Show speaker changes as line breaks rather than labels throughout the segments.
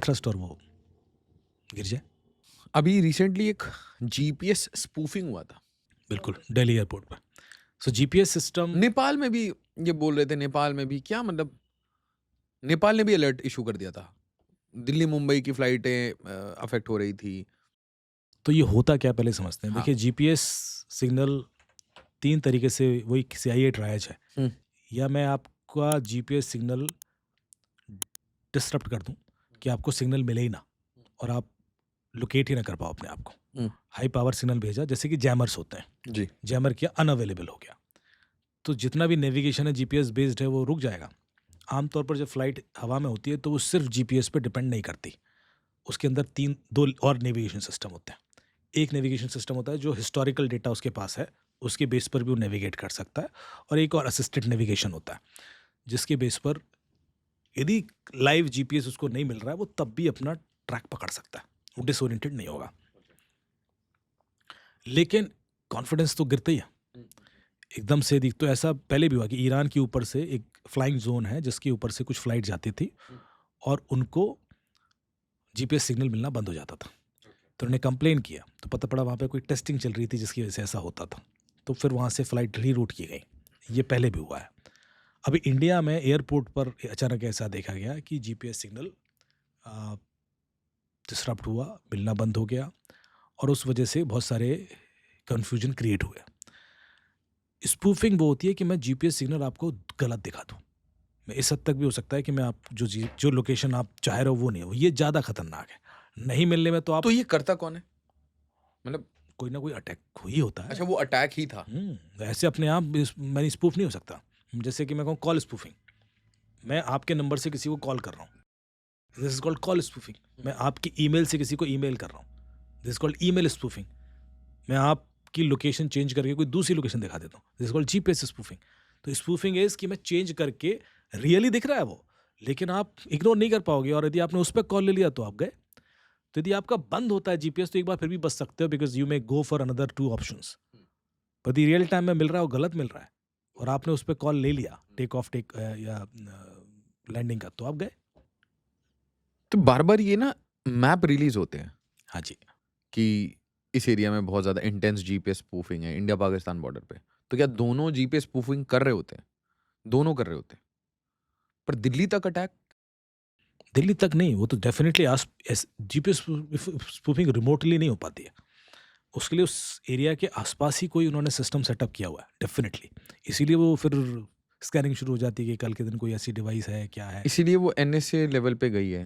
Trust और वो गिर जाए।
अभी रिसेंटली एक जीपीएस स्पूफिंग हुआ था
बिल्कुल, दिल्ली एयरपोर्ट पर। सो जीपीएस सिस्टम
नेपाल में भी। ये बोल रहे थे नेपाल में भी, क्या मतलब नेपाल ने भी अलर्ट इशू कर दिया था। दिल्ली मुंबई की फ्लाइटें अफेक्ट हो रही थी।
तो ये होता क्या पहले समझते हैं।
हाँ।
देखिए जीपीएस सिग्नल 3 तरीके से वही CIA ट्रायज है।
हम्म।
या मैं आपका जीपीएस सिग्नल डिसरप्ट कर दूं कि आपको सिग्नल मिले ही ना और आप लोकेट ही ना कर पाओ अपने आप को।
हम्म।
हाई पावर सिग्नल भेजा, जैसे कि जैमर्स होते हैं।
जी।
जैमर किया, अनअवेलेबल हो गया, तो जितना भी नेविगेशन है जीपीएस बेस्ड है वो रुक जाएगा। आमतौर पर जब फ्लाइट हवा में होती है तो वो सिर्फ जीपीएस पे डिपेंड नहीं करती। उसके अंदर दो और नेविगेशन सिस्टम होते हैं। एक नेविगेशन सिस्टम होता है जो हिस्टोरिकल डेटा उसके पास है, उसके बेस पर भी वो नेविगेट कर सकता है। और एक और असिस्टेड नेविगेशन होता है, जिसके बेस पर यदि लाइव जीपीएस उसको नहीं मिल रहा है वो तब भी अपना ट्रैक पकड़ सकता है, वो डिसओरिएंटेड नहीं होगा। लेकिन कॉन्फिडेंस तो गिरता ही है एकदम से। तो ऐसा पहले भी हुआ कि ईरान के ऊपर से एक फ्लाइंग जोन है जिसके ऊपर से कुछ फ्लाइट जाती थी और उनको जीपीएस सिग्नल मिलना बंद हो जाता था। तो उन्होंने कंप्लेन किया, तो पता पड़ा वहाँ पे कोई टेस्टिंग चल रही थी जिसकी वजह से ऐसा होता था। तो फिर वहाँ से फ्लाइट रीरूट की गई। ये पहले भी हुआ है। अभी इंडिया में एयरपोर्ट पर अचानक ऐसा देखा गया कि जीपीएस सिग्नल डिसरप्ट हुआ, मिलना बंद हो गया और उस वजह से बहुत सारे कन्फ्यूजन क्रिएट हुए। स्पूफिंग वो होती है कि मैं जीपीएस सिग्नल आपको गलत दिखा दूँ। मैं इस हद तक भी हो सकता है कि मैं आप जो लोकेशन आप चाह रहे हो वो नहीं हो। ये ज़्यादा खतरनाक है। नहीं मिलने में तो आप
तो ये करता कौन है, मतलब
कोई ना कोई अटैक ही होता है।
अच्छा वो अटैक ही था।
ऐसे अपने आप मैंने स्पूफ नहीं हो सकता। जैसे कि मैं कहूँ कॉल स्पूफिंग, मैं आपके नंबर से किसी को कॉल कर रहा हूँ, this is called call spoofing. मैं आपकी ईमेल से किसी को ईमेल कर रहा हूँ, this is called email spoofing. मैं आपकी लोकेशन चेंज करके कोई दूसरी लोकेशन दिखा देता हूँ, this is called GPS spoofing. तो स्पूफिंग इज कि मैं चेंज करके रियली दिख रहा है वो, लेकिन आप इग्नोर नहीं कर पाओगे और यदि आपने उस पर कॉल ले लिया तो आप गए। तो यदि आपका बंद होता है जीपीएस तो एक बार फिर भी बच सकते हो, because you may go for another 2 options. पर रियल टाइम में मिल रहा है वो गलत मिल रहा है और आपने उस पर कॉल ले लिया टेक ऑफ या लैंडिंग का, तो आप गए।
तो बार बार ये ना मैप रिलीज होते हैं
हाँ जी।
कि इस एरिया में बहुत ज्यादा इंटेंस जीपीएस स्पूफिंग है इंडिया पाकिस्तान बॉर्डर पे। तो क्या दोनों जीपीएस स्पूफिंग कर रहे होते हैं? दोनों कर रहे होते हैं, पर दिल्ली तक अटैक।
दिल्ली तक नहीं, वो तो डेफिनेटली जीपीएस स्पूफिंग रिमोटली नहीं हो पाती है। उसके लिए उस एरिया के आसपास ही कोई उन्होंने सिस्टम सेटअप किया हुआ है डेफिनेटली। इसीलिए वो फिर स्कैनिंग शुरू हो जाती है कि कल के दिन कोई ऐसी डिवाइस है क्या है,
इसीलिए वो एनएसए लेवल पे गई है।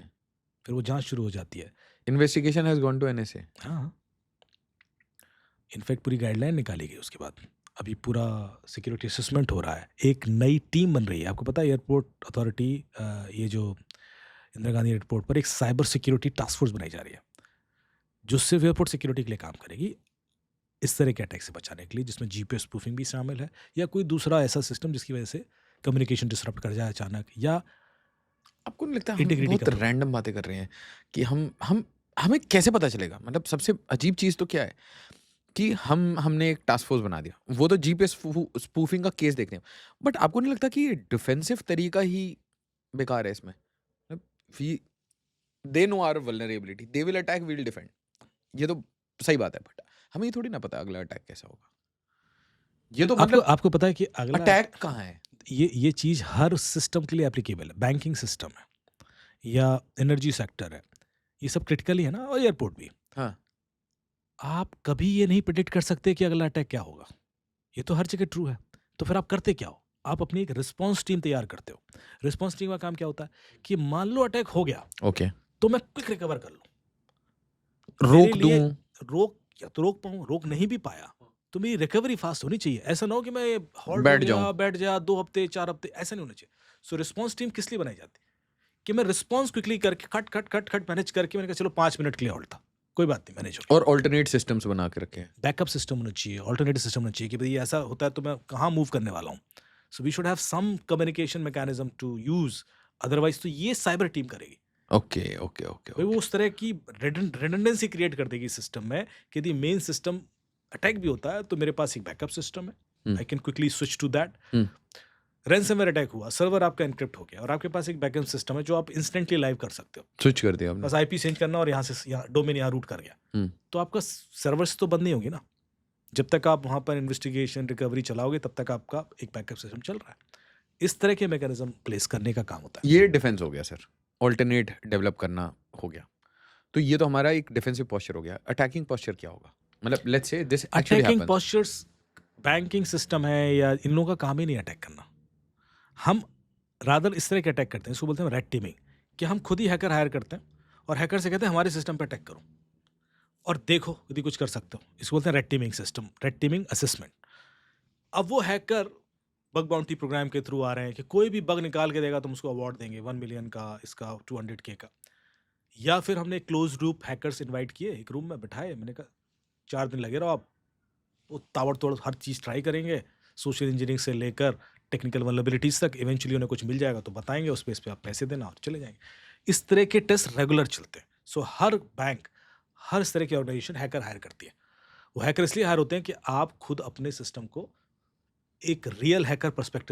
फिर वो जांच शुरू हो जाती है।
Investigation has gone to NSA.
हाँ, इनफैक्ट पूरी गाइडलाइन निकाली गई उसके बाद। अभी पूरा सिक्योरिटी असेसमेंट हो रहा है, एक नई टीम बन रही है। आपको पता है एयरपोर्ट अथॉरिटी, ये जो इंदिरा गांधी एयरपोर्ट पर एक साइबर सिक्योरिटी टास्क फोर्स बनाई जा रही है जो सिर्फ एयरपोर्ट सिक्योरिटी के लिए काम करेगी, इस तरह के अटैक से बचाने के लिए, जिसमें जीपीएस स्पूफिंग भी शामिल है या कोई दूसरा ऐसा सिस्टम जिसकी वजह से कम्युनिकेशन डिसरप्ट कर जाए अचानक, या
आपको नहीं लगता हम
इंटीग्रिटी
बहुत
कम हो।
रैंडम बातें कर रहे हैं कि हम हमें कैसे पता चलेगा? मतलब सबसे अजीब चीज तो क्या है कि हमने एक टास्क फोर्स बना दिया, वो तो जीपीएस स्पूफिंग का केस देखने, बट आपको नहीं लगता कि डिफेंसिव तरीका ही बेकार है इसमें? They know our vulnerability, they will attack, we will defend. ये तो सही बात है, बट हमें ये थोड़ी ना पता अगला अटैक कैसा होगा। ये तो
आपको
मतलब
आपको पता है कि अगला
अटैक कहाँ है?
ये चीज़ हर सिस्टम के लिए एप्लीकेबल है। बैंकिंग सिस्टम है या एनर्जी सेक्टर है, ये सब क्रिटिकल ही है ना, और एयरपोर्ट भी।
हाँ।
आप कभी ये नहीं प्रिडिक्ट कर सकते कि अगला अटैक क्या होगा। ये तो हर जगह ट्रू है। तो फिर आप करते क्या हो? आप अपनी एक रिस्पॉन्स टीम तैयार करते हो। रिस्पॉन्स टीम का काम क्या होता है कि मान लो अटैक हो गया
ओके।
तो मैं क्विक रिकवर कर लूँ। मेरे
रोक
लिए
दूं।
रोक या तो रोक पाऊँ, रोक नहीं भी पाया तो मेरी रिकवरी फास्ट होनी चाहिए। ऐसा ना हो कि मैं हॉल्ट हो
बैठ जाऊं।
गया, बैठ गया 2 हफ्ते 4 हफ्ते, ऐसा नहीं होना चाहिए। सो रिस्पॉन्स टीम किस लिए बनाई जाती है कि मैं रिस्पॉन्स क्विकली करके खट खट खट खट मैनेज करके मैंने कहा चलो 5 मिनट के लिए हॉल्ट था, कोई बात नहीं, मैनेज हो गया।
और ऑल्टरनेट सिस्टम्स बना के रखे हैं।
बैकअप सिस्टम होना चाहिए, ऑल्टरनेटिव सिस्टम होना चाहिए कि भाई ऐसा होता है तो मैं कहाँ मूव करने वाला हूँ। So we should have some communication mechanism to use, otherwise तो ये साइबर टीम करेगी।
ओके ओके ओके
भाई वो
ओके।
उस तरह की रिडंडेंसी क्रिएट कर देगी सिस्टम में कि यदि मेन सिस्टम अटैक भी होता है तो मेरे पास एक बैकअप सिस्टम है,
hmm.
I can quickly switch to that.
Hmm.
Ransomware attack हुआ, सर्वर आपका एनक्रिप्ट हो गया और आपके पास एक बैकअप सिस्टम है जो आप इंस्टेंटली लाइव कर सकते हो।
स्विच कर दिया आपने।
बस आईपी चेंज करना और यहाँ से यहाँ डोमेन यहाँ रूट कर गया,
हम्म,
तो आपका सर्वर्स तो बंद नहीं होगी ना। जब तक आप वहाँ पर इन्वेस्टिगेशन रिकवरी चलाओगे तब तक आपका एक बैकअप सिस्टम चल रहा है। इस तरह के मैकेनिज्म प्लेस करने का काम होता है।
ये डिफेंस हो गया सर, ऑल्टरनेट डेवलप करना हो गया। तो ये तो हमारा एक डिफेंसिव पोस्चर हो गया। अटैकिंग पोस्चर क्या होगा? मतलब let's say this actually
attacking
happens.
Postures, banking system है या इन लोगों का काम ही नहीं अटैक करना। हम रादर इस तरह के अटैक करते हैं, इसको बोलते हैं रेड टीमिंग, कि हम खुद ही हैकर हायर करते हैं और हैकर से कहते हैं हमारे सिस्टम पे अटैक करो और देखो यदि कुछ कर सकते हो। इसको बोलते हैं red teeming system, red teeming assessment. अब वो हैकर बग बाउंटी प्रोग्राम के थ्रू आ रहे हैं कि कोई भी बग निकाल के देगा तुम उसको अवार्ड देंगे 1 मिलियन का, इसका 200K का। या फिर हमने क्लोज ग्रुप हैकर्स इनवाइट किए, एक रूम में बिठाए, मैंने कहा 4 दिन लगे रहो आप, वो ताबड़तोड़ हर चीज़ ट्राई करेंगे, सोशल इंजीनियरिंग से लेकर टेक्निकल वल्नरेबिलिटीज तक। इवेंचुअली उन्हें कुछ मिल जाएगा तो बताएंगे, उस बेस पे आप पैसे देना और चले जाएंगे। इस तरह के टेस्ट रेगुलर चलते हैं। सो हर बैंक, हर इस तरह की ऑर्गेनाइजेशन हैकर हायर करती है। वो हैकर इसलिए हायर होते हैं कि आप खुद अपने सिस्टम को एक रियल हैकर पर्सपेक्टिव